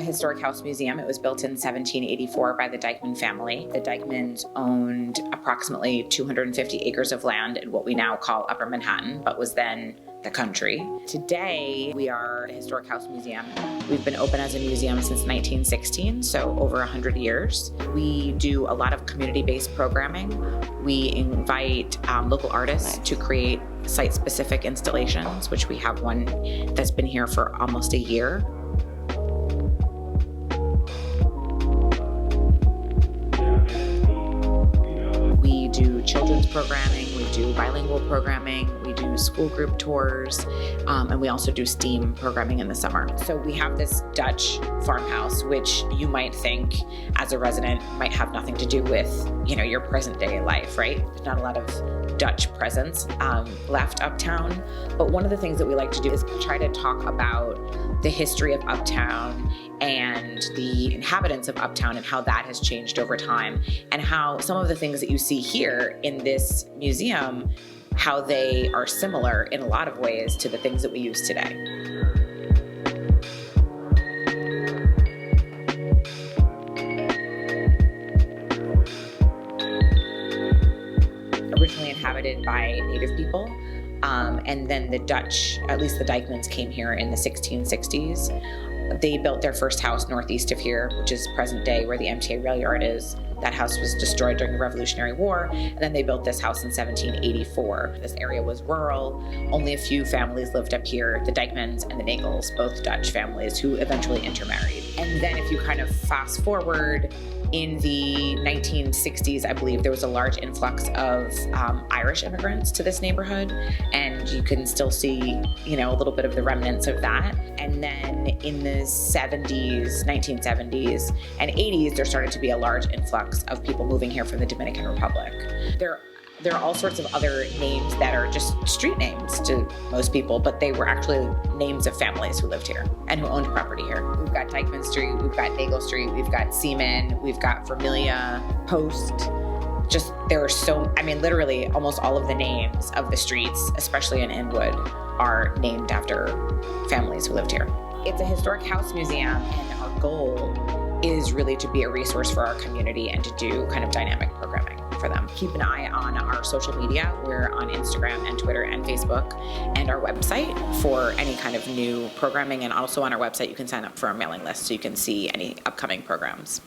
historic house museum. It was built in 1784 by the Dyckman family. The Dyckmans owned approximately 250 acres of land in what we now call Upper Manhattan, but was then the country. Today, we are a historic house museum. We've been open as a museum since 1916, so over 100 years. We do a lot of community-based programming. We invite local artists to create site-specific installations, which we have one that's been here for almost a year. We do children's programming, we do bilingual programming, we do school group tours, and we also do STEAM programming in the summer. So we have this Dutch farmhouse, which you might think as a resident might have nothing to do with, your present day life, right? There's not a lot of Dutch presence left uptown. But one of the things that we like to do is try to talk about the history of Uptown and the inhabitants of Uptown and how that has changed over time, and how some of the things that you see here in this museum, how they are similar in a lot of ways to the things that we use today. Originally inhabited by Native people, and then the Dutch, at least the Dyckmans, came here in the 1660s. They built their first house northeast of here, which is present day where the MTA rail yard is. That house was destroyed during the Revolutionary War, and then they built this house in 1784. This area was rural. Only a few families lived up here, the Dyckmans and the Nagels, both Dutch families who eventually intermarried. And then if you kind of fast forward, in the 1960s, I believe, there was a large influx of Irish immigrants to this neighborhood, and you can still see, a little bit of the remnants of that. And then in the 70s, 1970s, and 80s, there started to be a large influx of people moving here from the Dominican Republic. There are all sorts of other names that are just street names to most people, but they were actually names of families who lived here and who owned property here. We've got Dyckman Street, we've got Nagel Street, we've got Seaman, we've got Vermilia, Post. There are literally almost all of the names of the streets, especially in Inwood, are named after families who lived here. It's a historic house museum, and our goal is really to be a resource for our community and to do kind of dynamic programming for them. Keep an eye on our social media. We're on Instagram and Twitter and Facebook, and our website for any kind of new programming. And also on our website, you can sign up for our mailing list so you can see any upcoming programs.